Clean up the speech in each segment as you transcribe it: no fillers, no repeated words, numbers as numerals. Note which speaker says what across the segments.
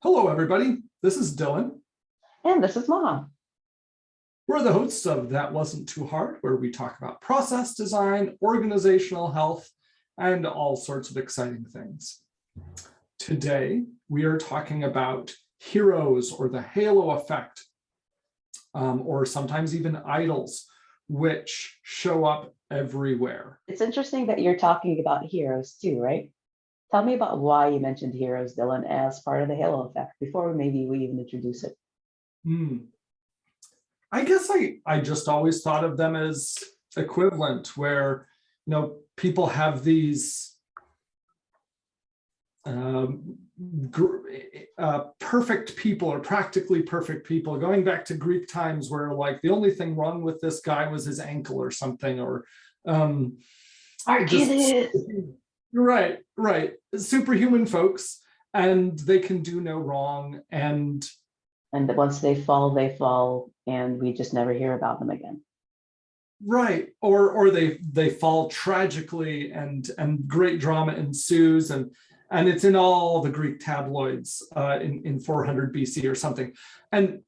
Speaker 1: Hello, everybody. This is Dylan.
Speaker 2: And this is Mom.
Speaker 1: We're the hosts of That Wasn't Too Hard, where we talk about process design, organizational health, and all sorts of exciting things. Today, we are talking about heroes or the halo effect, or sometimes even idols, which show up everywhere.
Speaker 2: It's interesting that you're talking about heroes too, right? Tell me about why you mentioned heroes, Dylan, as part of the halo effect before maybe we even introduce it.
Speaker 1: I guess I just always thought of them as equivalent, where people have these perfect people or practically perfect people, going back to Greek times, where like the only thing wrong with this guy was his ankle or something, or right, superhuman folks, and they can do no wrong, and
Speaker 2: once they fall, and we just never hear about them again.
Speaker 1: Right, or they fall tragically, and great drama ensues, and it's in all the Greek tabloids in 400 BC or something. And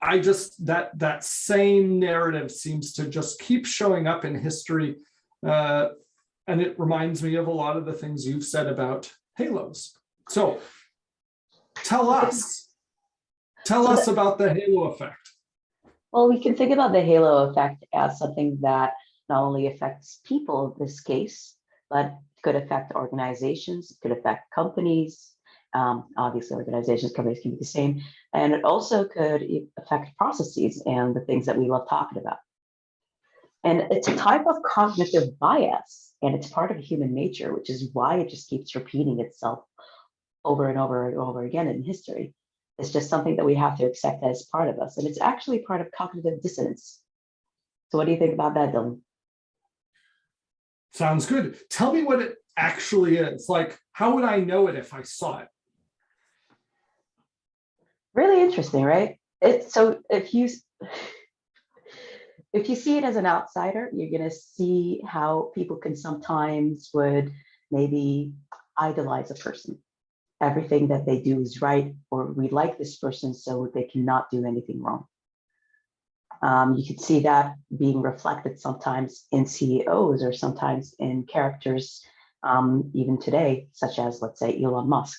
Speaker 1: I just that same narrative seems to just keep showing up in history, and it reminds me of a lot of the things you've said about halos. So tell us about the halo effect.
Speaker 2: Well, we can think about the halo effect as something that not only affects people in this case, but could affect organizations, could affect companies. Obviously, organizations, companies can be the same. And it also could affect processes and the things that we love talking about. And it's a type of cognitive bias, and it's part of human nature, which is why it just keeps repeating itself over and over and over again in history. It's just something that we have to accept as part of us. And it's actually part of cognitive dissonance. So what do you think about that, Dylan?
Speaker 1: Sounds good. Tell me what it actually is. Like, how would I know it if I saw it?
Speaker 2: Really interesting, right? So if you see it as an outsider, you're going to see how people can sometimes would maybe idolize a person. Everything that they do is right, or we like this person, so they cannot do anything wrong. You could see that being reflected sometimes in CEOs or sometimes in characters, even today, such as, let's say, Elon Musk.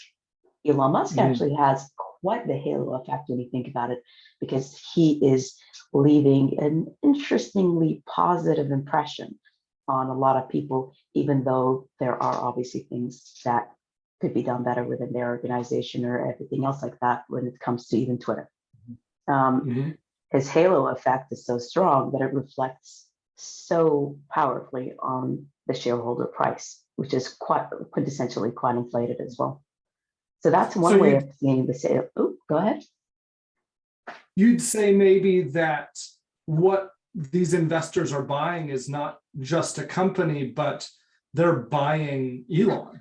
Speaker 2: Elon Musk actually has quite the halo effect when you think about it, because he is leaving an interestingly positive impression on a lot of people, even though there are obviously things that could be done better within their organization or everything else like that when it comes to even Twitter. His halo effect is so strong that it reflects so powerfully on the shareholder price, which is quite quintessentially quite inflated as well. So that's one way of seeing the sale. Oh, go ahead.
Speaker 1: You'd say maybe that what these investors are buying is not just a company, but they're buying Elon.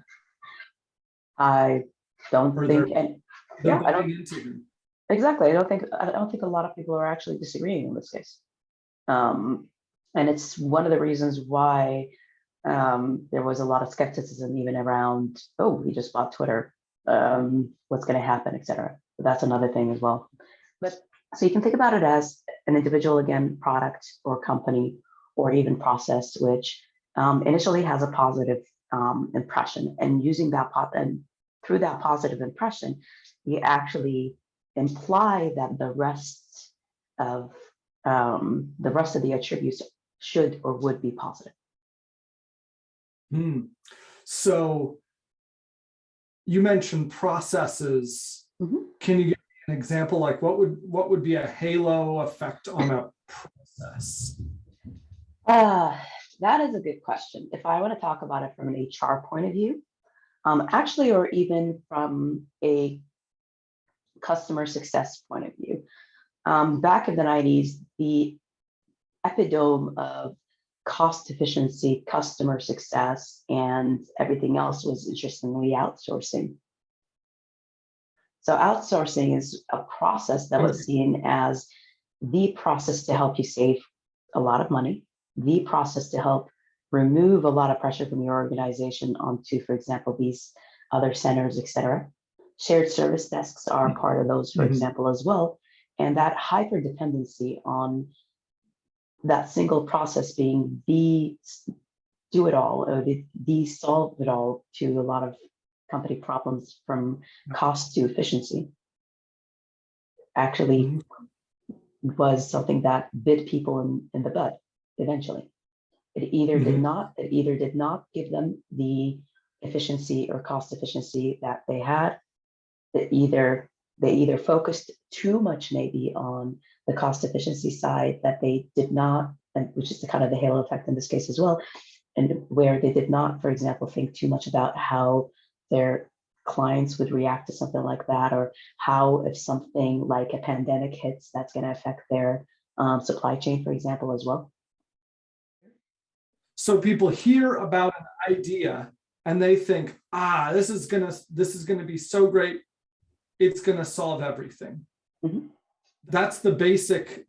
Speaker 2: I don't think, and
Speaker 1: yeah, I don't into him.
Speaker 2: Exactly. I don't think a lot of people are actually disagreeing in this case. And it's one of the reasons why there was a lot of skepticism even around, oh, he just bought Twitter. What's going to happen, etc. But that's another thing as well. But so you can think about it as an individual, again, product or company or even process, which initially has a positive impression, and using that through that positive impression, you actually imply that the rest of the attributes should or would be positive.
Speaker 1: So you mentioned processes. Can you give me an example? Like what would be a halo effect on a process?
Speaker 2: That is a good question. If I want to talk about it from an HR point of view, actually, or even from a customer success point of view, back in the 90s, the epitome of cost efficiency, customer success, and everything else was interestingly outsourcing. So outsourcing is a process that was seen as the process to help you save a lot of money, the process to help remove a lot of pressure from your organization onto, for example, these other centers, et cetera. Shared service desks are part of those, for
Speaker 1: Mhm.
Speaker 2: example, as well. And that hyper dependency on that single process being the do it all or the solve it all to a lot of company problems from cost to efficiency actually
Speaker 1: Mhm.
Speaker 2: was something that bit people in the butt eventually.
Speaker 1: Mhm.
Speaker 2: It either did not give them the efficiency or cost efficiency that they had. That either they either focused too much maybe on the cost efficiency side that they did not, and which is the kind of the halo effect in this case as well, and where they did not, for example, think too much about how their clients would react to something like that, or how if something like a pandemic hits, that's going to affect their supply chain, for example, as well.
Speaker 1: So people hear about an idea and they think, this is gonna be so great, it's gonna solve everything.
Speaker 2: Mhm.
Speaker 1: That's the basic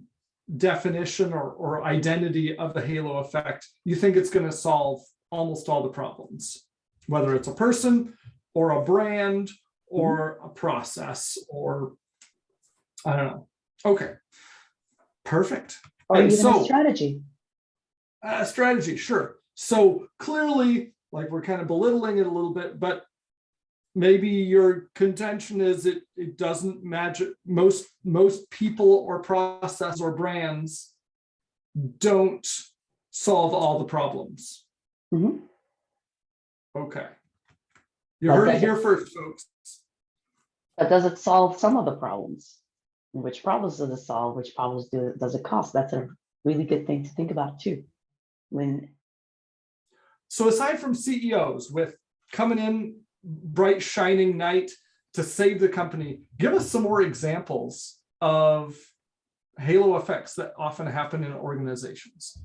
Speaker 1: definition or identity of the halo effect. You think it's gonna solve almost all the problems, whether it's a person or a brand
Speaker 2: Mhm.
Speaker 1: or a process or I don't know. Okay, perfect.
Speaker 2: Or
Speaker 1: And
Speaker 2: even a
Speaker 1: so
Speaker 2: strategy.
Speaker 1: strategy, sure. So clearly, like we're kind of belittling it a little bit, but maybe your contention is it doesn't match most people or process or brands don't solve all the problems.
Speaker 2: Mhm.
Speaker 1: Okay. You
Speaker 2: But
Speaker 1: heard it
Speaker 2: does
Speaker 1: here
Speaker 2: it,
Speaker 1: first, folks.
Speaker 2: but does it solve some of the problems? Which problems does it solve? Which problems does it cost? That's a really good thing to think about too. When
Speaker 1: So aside from CEOs with coming in bright shining night to save the company, give us some more examples of halo effects that often happen in organizations.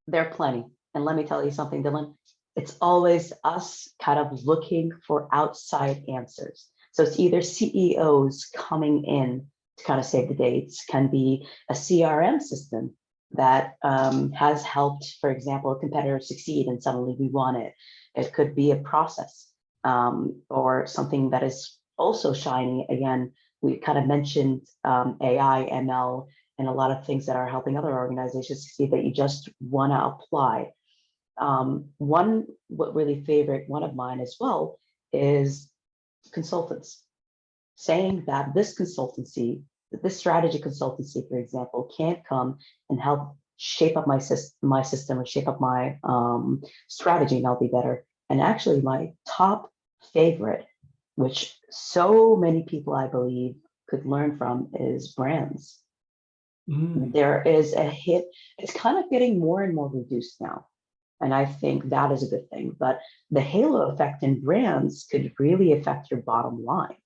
Speaker 2: there are plenty. And let me tell you something, Dylan. It's always us kind of looking for outside answers. So it's either CEOs coming in to kind of save the day. It can be a CRM system that has helped, for example, a competitor succeed and suddenly we want it. It could be a process or something that is also shiny. Again, we kind of mentioned AI, ML, and a lot of things that are helping other organizations succeed that you just want to apply. One what really favorite one of mine as well is consultants saying that this strategy consultancy, for example, can't come and help shape up my system or shape up my strategy, and I'll be better. And actually, my top favorite, which so many people I believe could learn from, is brands.
Speaker 1: Mm.
Speaker 2: There is a hit. It's kind of getting more and more reduced now. And I think that is a good thing. But the halo effect in brands could really affect your bottom line.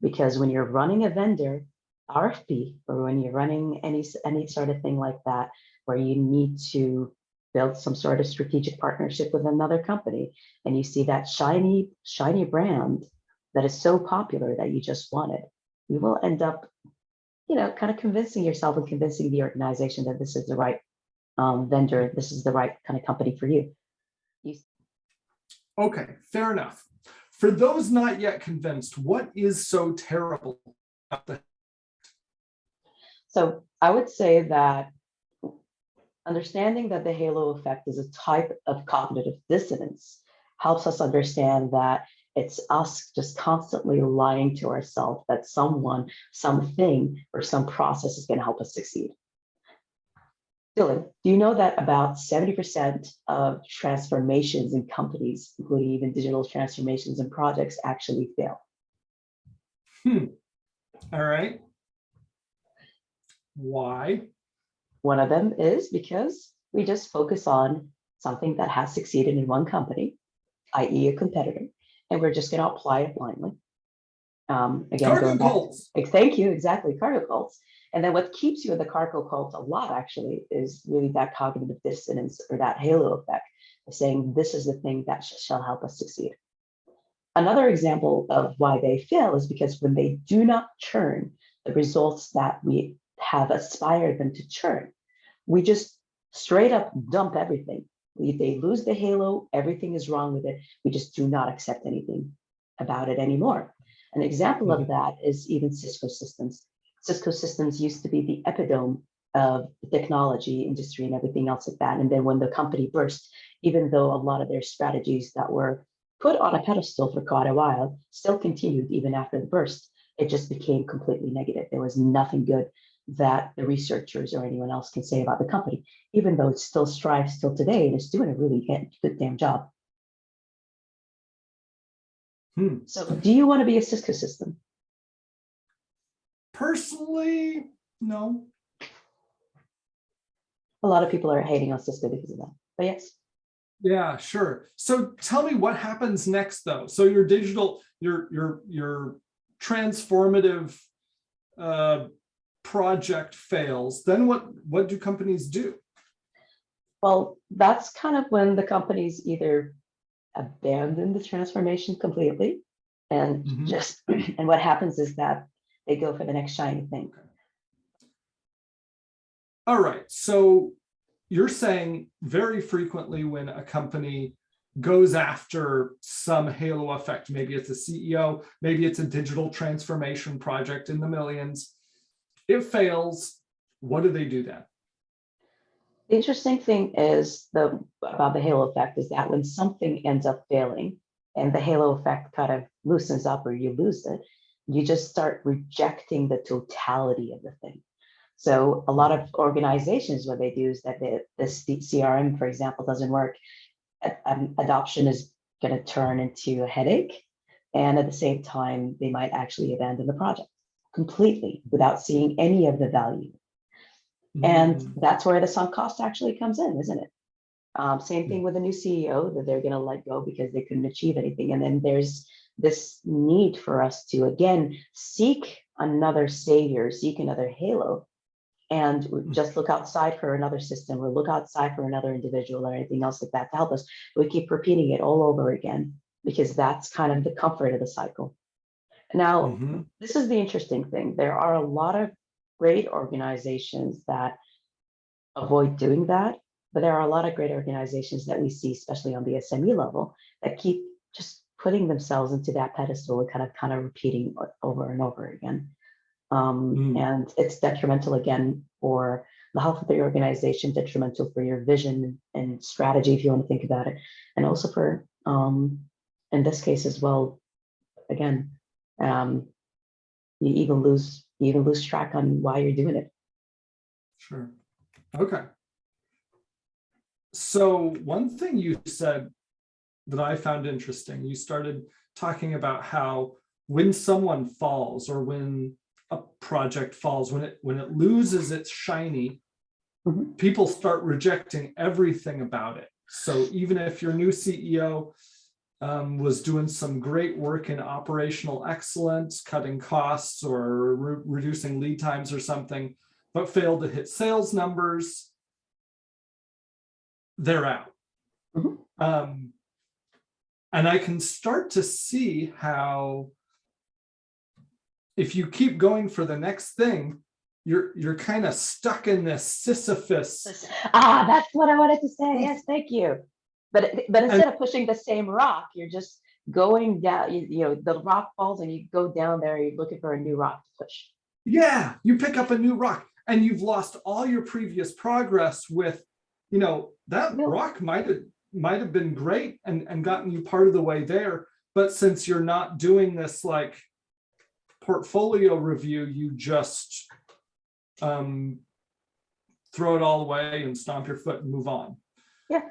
Speaker 2: Because when you're running a vendor RFP, or when you're running any sort of thing like that, where you need to build some sort of strategic partnership with another company, and you see that shiny brand that is so popular that you just want it, you will end up, kind of convincing yourself and convincing the organization that this is the right vendor, this is the right kind of company for you. You
Speaker 1: Okay, fair enough. For those not yet convinced, what is so terrible about the
Speaker 2: So I would say that understanding that the halo effect is a type of cognitive dissonance helps us understand that it's us just constantly lying to ourselves that someone, something, or some process is going to help us succeed. Dylan, do you know that about 70% of transformations in companies, including even digital transformations and projects, actually fail?
Speaker 1: All right. Why?
Speaker 2: One of them is because we just focus on something that has succeeded in one company, i.e. a competitor, and we're just going to apply it blindly. Again,
Speaker 1: Cargo
Speaker 2: going back,
Speaker 1: cults.
Speaker 2: thank you, exactly, cargo cults. And then what keeps you in the cargo cult a lot actually is really that cognitive dissonance or that halo effect of saying this is the thing that shall help us succeed. Another example of why they fail is because when they do not churn the results that we have aspired them to churn, we just straight up dump everything. They lose the halo, everything is wrong with it. We just do not accept anything. about it anymore. An example of that is even Cisco Systems. Cisco Systems used to be the epitome of the technology industry and everything else like that. And then when the company burst, even though a lot of their strategies that were put on a pedestal for quite a while still continued even after the burst, it just became completely negative. There was nothing good that the researchers or anyone else can say about the company, even though it still strives still today and is doing a really good damn job. So do you want to be a Cisco system?
Speaker 1: Personally, no.
Speaker 2: A lot of people are hating on Cisco because of that, but yes.
Speaker 1: Yeah, sure. So tell me what happens next though. So your digital, your transformative project fails. Then what do companies do?
Speaker 2: Well, that's kind of when the companies either abandon the transformation completely and just, and what happens is that they go for the next shiny thing.
Speaker 1: All right. So you're saying very frequently when a company goes after some halo effect, maybe it's a CEO, maybe it's a digital transformation project in the millions, it fails. What do they do then?
Speaker 2: The interesting thing is about the halo effect is that when something ends up failing and the halo effect kind of loosens up or you lose it, you just start rejecting the totality of the thing. So a lot of organizations, what they do is that the CRM, for example, doesn't work. Adoption is going to turn into a headache. And at the same time, they might actually abandon the project completely without seeing any of the value. And that's where the sunk cost actually comes in, isn't it? Same thing with a new CEO that they're going to let go because they couldn't achieve anything. And then there's this need for us to, again, seek another savior, seek another halo, and just look outside for another system or look outside for another individual or anything else like that to help us. We keep repeating it all over again because that's kind of the comfort of the cycle. Now, this is the interesting thing. There are a lot of great organizations that avoid doing that, but there are a lot of great organizations that we see, especially on the SME level, that keep just putting themselves into that pedestal and kind of repeating over and over again. And it's detrimental again for the health of the organization, detrimental for your vision and strategy, if you want to think about it, and also for, in this case as well, again, you even lose track on why you're doing it.
Speaker 1: Sure. Okay. So one thing you said that I found interesting, you started talking about how when someone falls or when a project falls, when it loses its shiny, people start rejecting everything about it. So even if your new CEO was doing some great work in operational excellence, cutting costs or reducing lead times or something, but failed to hit sales numbers, they're out. And I can start to see how if you keep going for the next thing, you're kind of stuck in this Sisyphus.
Speaker 2: That's what I wanted to say. Yes, thank you. But instead of pushing the same rock, you're just going down. You know, the rock falls and you go down there. You're looking for a new rock to push.
Speaker 1: Yeah, you pick up a new rock, and you've lost all your previous progress with, you know, that rock might have been great and gotten you part of the way there. But since you're not doing this like portfolio review, you just throw it all away and stomp your foot and move on.
Speaker 2: Yeah.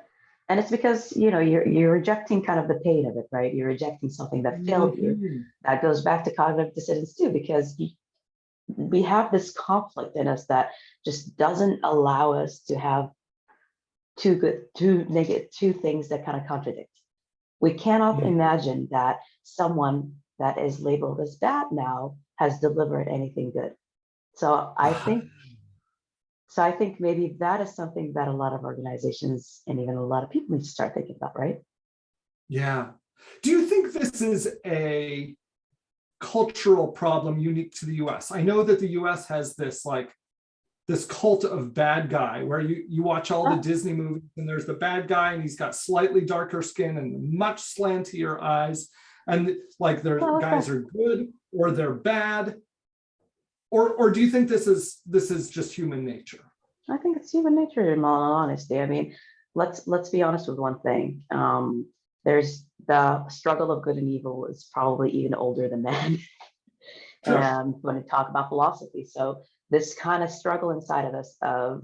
Speaker 2: And it's because, you know, you're rejecting kind of the pain of it, right? You're rejecting something that failed you. That goes back to cognitive dissonance too, because we have this conflict in us that just doesn't allow us to have two things that kind of contradict. We cannot imagine that someone that is labeled as bad now has delivered anything good. So I think maybe that is something that a lot of organizations and even a lot of people need to start thinking about, right?
Speaker 1: Yeah. Do you think this is a cultural problem unique to the US? I know that the US has this cult of bad guy where you watch all the Disney movies and there's the bad guy and he's got slightly darker skin and much slantier eyes. and like their
Speaker 2: Well,
Speaker 1: guys are good or they're bad, or do you think this is just human nature?
Speaker 2: I think it's human nature, in all honesty. I mean, let's be honest with one thing. There's the struggle of good and evil is probably even older than man.
Speaker 1: Sure.
Speaker 2: And when we talk about philosophy, so this kind of struggle inside of us of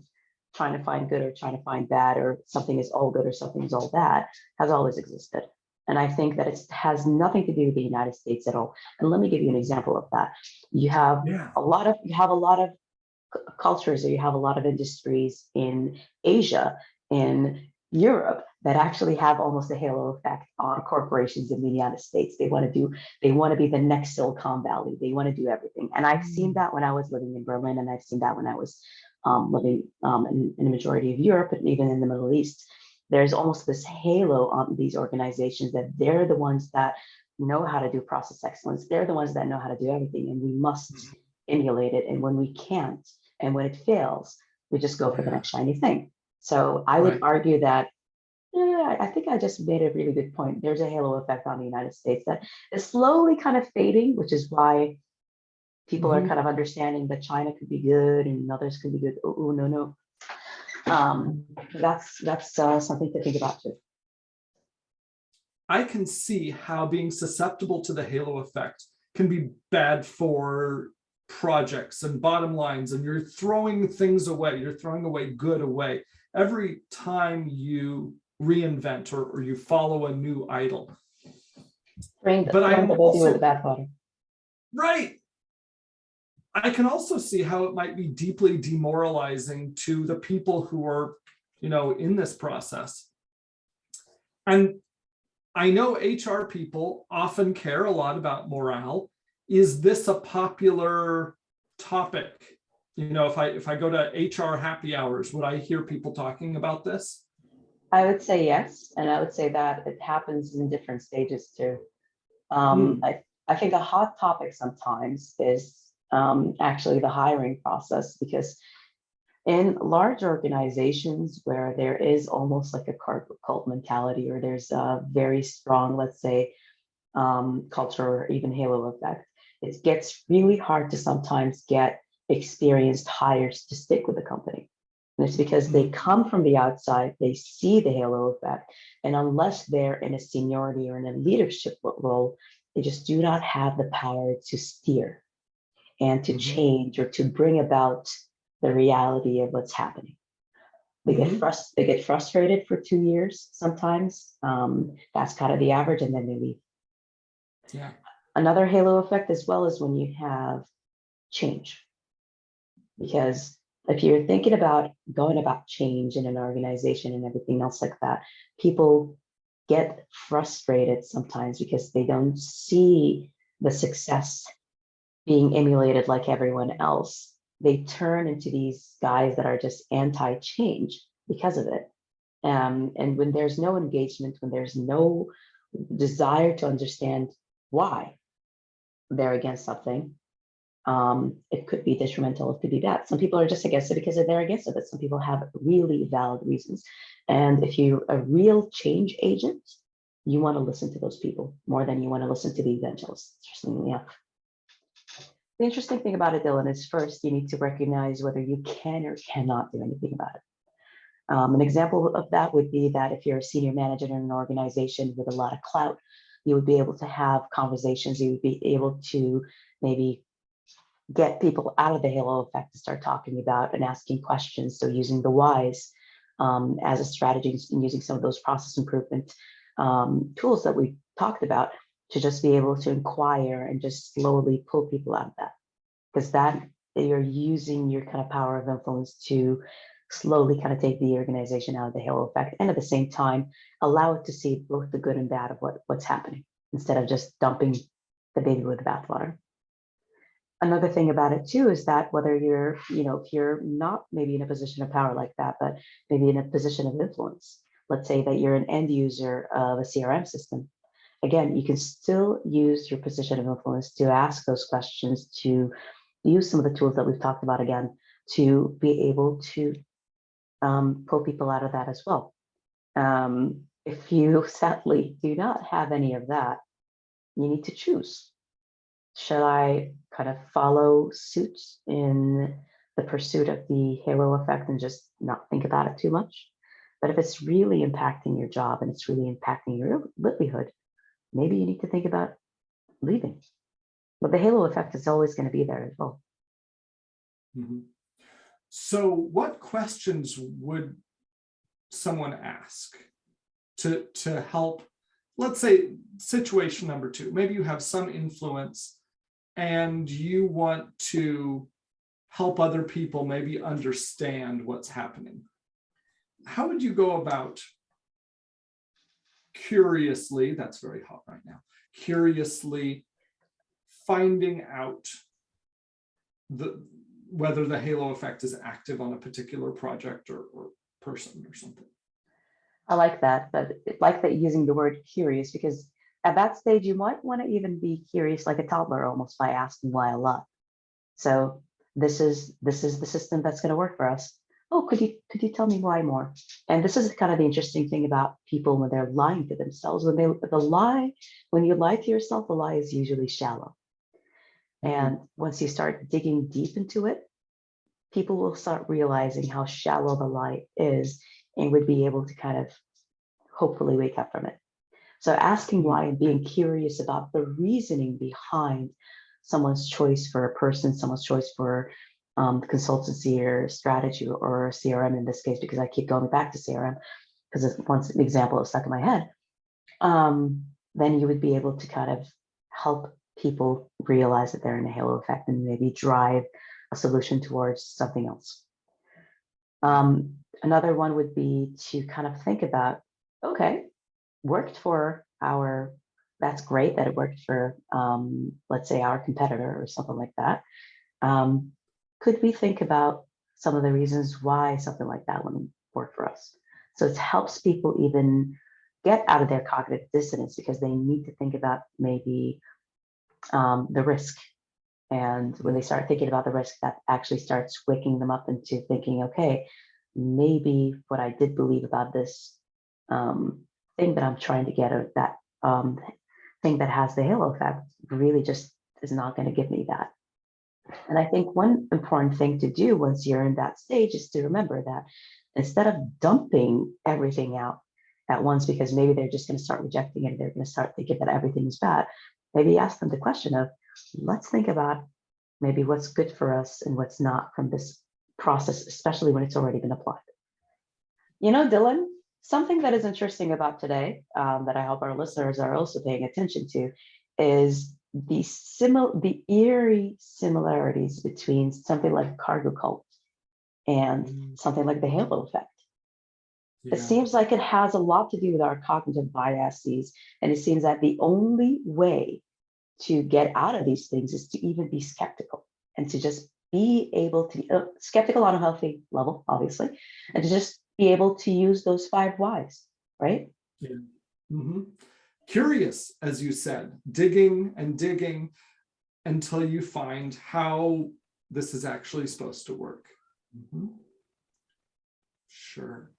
Speaker 2: trying to find good or trying to find bad, or something is all good or something is all bad, has always existed. And I think that it has nothing to do with the United States at all. And let me give you an example of that. You have
Speaker 1: Yeah.
Speaker 2: a lot of cultures, or you have a lot of industries in Asia, in Europe, that actually have almost a halo effect on corporations in the United States. They want to be the next Silicon Valley. They want to do everything. And I've seen that when I was living in Berlin, and I've seen that when I was living in the majority of Europe, and even in the Middle East. There's almost this halo on these organizations that they're the ones that know how to do process excellence. They're the ones that know how to do everything, and we must emulate it. And when we can't, and when it fails, we just go for the next shiny thing. So I would
Speaker 1: Right.
Speaker 2: argue that, yeah, I think I just made a really good point. There's a halo effect on the United States that is slowly kind of fading, which is why people are
Speaker 1: Mhm.
Speaker 2: kind of understanding that China could be good and others could be good. Oh, no, no. That's something to think about too.
Speaker 1: I can see how being susceptible to the halo effect can be bad for projects and bottom lines, and you're throwing things away. You're throwing away good away every time you reinvent or you follow a new idol. But
Speaker 2: Throwing
Speaker 1: I'm
Speaker 2: the baby with the
Speaker 1: also
Speaker 2: bathwater.
Speaker 1: right. I can also see how it might be deeply demoralizing to the people who are, in this process. And I know HR people often care a lot about morale. Is this a popular topic? If I go to HR happy hours, would I hear people talking about this?
Speaker 2: I would say yes, and I would say that it happens in different stages too.
Speaker 1: Hmm.
Speaker 2: I think a hot topic sometimes is actually the hiring process, because in large organizations where there is almost like a cult mentality, or there's a very strong, let's say, culture or even halo effect, it gets really hard to sometimes get experienced hires to stick with the company. And it's because they come from the outside, they see the halo effect, and unless they're in a seniority or in a leadership role, they just do not have the power to steer and to
Speaker 1: Mhm.
Speaker 2: change or to bring about the reality of what's happening.
Speaker 1: Mhm.
Speaker 2: They get frustrated for 2 years sometimes. That's kind of the average, and then they leave.
Speaker 1: Yeah.
Speaker 2: Another halo effect as well is when you have change, because if you're thinking about going about change in an organization and everything else like that, people get frustrated sometimes because they don't see the success being emulated like everyone else. They turn into these guys that are just anti-change because of it. And when there's no engagement, when there's no desire to understand why they're against something, it could be detrimental, it could be bad. Some people are just against it because they're against it, but some people have really valid reasons. And if you're a real change agent, you want to listen to those people more than you want to listen to the evangelists. Interestingly enough. The interesting thing about it, Dylan, is first you need to recognize whether you can or cannot do anything about it. An example of that would be that if you're a senior manager in an organization with a lot of clout, you would be able to have conversations. You would be able to maybe get people out of the halo effect to start talking about and asking questions. So using the whys as a strategy, and using some of those process improvement tools that we talked about, to just be able to inquire and just slowly pull people out of that. Because that you're using your kind of power of influence to slowly kind of take the organization out of the halo effect, and at the same time allow it to see both the good and bad of what's happening, instead of just dumping the baby with the bathwater. Another thing about it too is that whether you're, if you're not maybe in a position of power like that, but maybe in a position of influence, let's say that you're an end user of a CRM system, again, you can still use your position of influence to ask those questions, to use some of the tools that we've talked about again, to be able to pull people out of that as well. If you sadly do not have any of that, you need to choose. Should I kind of follow suit in the pursuit of the halo effect and just not think about it too much? But if it's really impacting your job and it's really impacting your livelihood, maybe you need to think about leaving. But the halo effect is always going to be there as well.
Speaker 1: Mhm. So what questions would someone ask to help? Let's say situation number two, maybe you have some influence and you want to help other people maybe understand what's happening. How would you go about curiously, that's very hot right now, curiously finding out whether the halo effect is active on a particular project or person or something?
Speaker 2: I like that, but I like that using the word curious, because at that stage you might want to even be curious like a toddler almost by asking why a lot. So this is the system that's going to work for us. Oh, could you tell me why more? And this is kind of the interesting thing about people when they're lying to themselves. When you lie to yourself, the lie is usually shallow. And once you start digging deep into it, people will start realizing how shallow the lie is and would be able to kind of hopefully wake up from it. So asking why and being curious about the reasoning behind someone's choice for a person, someone's choice for consultancy or strategy or CRM in this case, because I keep going back to CRM because it's once an example is stuck in my head, then you would be able to kind of help people realize that they're in a halo effect and maybe drive a solution towards something else. Another one would be to kind of think about, okay, that's great that it worked for, let's say, our competitor or something like that. Could we think about some of the reasons why something like that wouldn't work for us? So it helps people even get out of their cognitive dissonance because they need to think about maybe the risk. And when they start thinking about the risk, that actually starts waking them up into thinking, okay, maybe what I did believe about this thing that I'm trying to get, or that thing that has the halo effect, really just is not going to give me that. And I think one important thing to do once you're in that stage is to remember that instead of dumping everything out at once, because maybe they're just going to start rejecting it, they're going to start thinking that everything is bad, maybe ask them the question of, let's think about maybe what's good for us and what's not from this process, especially when it's already been applied. You know, Dylan, something that is interesting about today that I hope our listeners are also paying attention to is the eerie similarities between something like cargo cult and something like the halo effect.
Speaker 1: Yeah.
Speaker 2: It seems like it has a lot to do with our cognitive biases, and it seems that the only way to get out of these things is to even be skeptical and to just be able to be skeptical on a healthy level, obviously, and to just be able to use those 5 whys, right?
Speaker 1: Yeah. Mm-hmm. Curious, as you said, digging and digging until you find how this is actually supposed to work. Mm-hmm. Sure.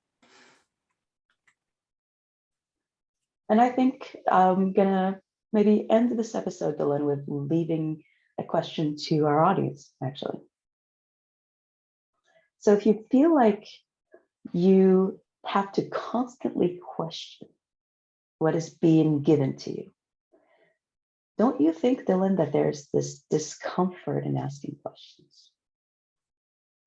Speaker 2: And I think I'm gonna maybe end this episode, Dylan, with leaving a question to our audience, actually. So if you feel like you have to constantly question what is being given to you, don't you think, Dylan, that there's this discomfort in asking questions?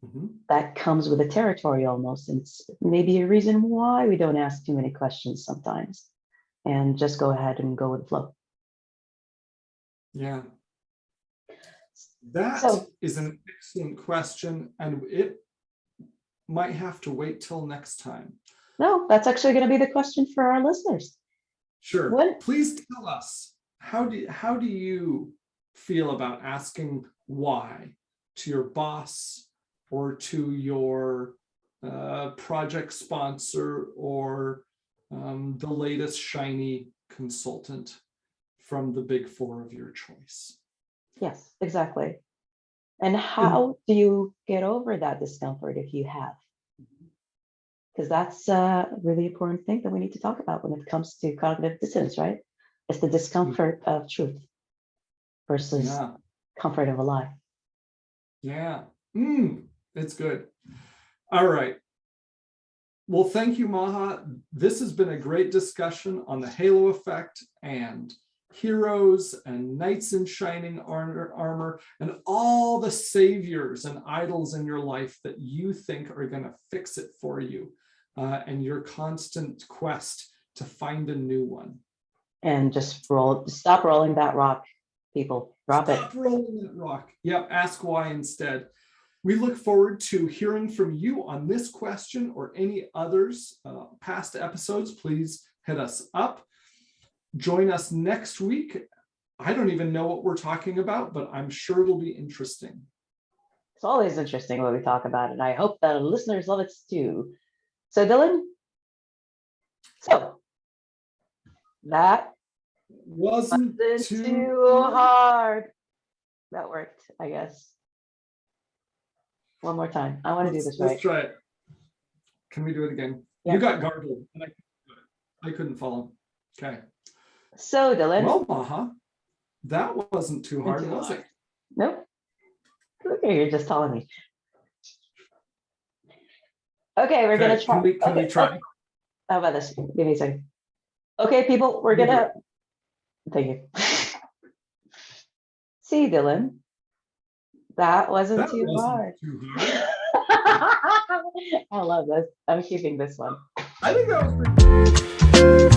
Speaker 1: Mm-hmm.
Speaker 2: That comes with the territory almost, and it's maybe a reason why we don't ask too many questions sometimes and just go ahead and go with the flow.
Speaker 1: Yeah. That is an excellent question, and it might have to wait till next time.
Speaker 2: No, that's actually going to be the question for our listeners.
Speaker 1: Sure. Please tell us, how do you feel about asking why to your boss or to your project sponsor or the latest shiny consultant from the Big Four of your choice?
Speaker 2: Yes, exactly. And how do you get over that discomfort if you have? Because that's a really important thing that we need to talk about when it comes to cognitive dissonance, right? It's the discomfort of truth versus
Speaker 1: Yeah.
Speaker 2: comfort of a lie.
Speaker 1: Yeah. It's good. All right. Well, thank you, Maha. This has been a great discussion on the halo effect and heroes and knights in shining armor and all the saviors and idols in your life that you think are going to fix it for you, and your constant quest to find a new one.
Speaker 2: And just stop rolling that rock, people. Drop it.
Speaker 1: Stop rolling that rock. Yep, ask why instead. We look forward to hearing from you on this question or any others. Past episodes, please hit us up. Join us next week. I don't even know what we're talking about, but I'm sure it'll be interesting.
Speaker 2: It's always interesting when we talk about it. I hope that listeners love it too. So Dylan, that
Speaker 1: Wasn't
Speaker 2: too hard. That worked, I guess. One more time. I want to do this right.
Speaker 1: Let's try it. Can we do it again?
Speaker 2: Yeah.
Speaker 1: You got garbled and I couldn't follow. Okay.
Speaker 2: So Dylan.
Speaker 1: Well, Maha, that wasn't too hard, was it?
Speaker 2: Nope. Okay, you're just telling me. Okay, we're gonna try.
Speaker 1: Can we try?
Speaker 2: How about this? Give me a second. Okay, people, we're gonna. Thank you. See, Dylan, that wasn't too hard. I love this. I'm keeping this one.
Speaker 1: I think that was pretty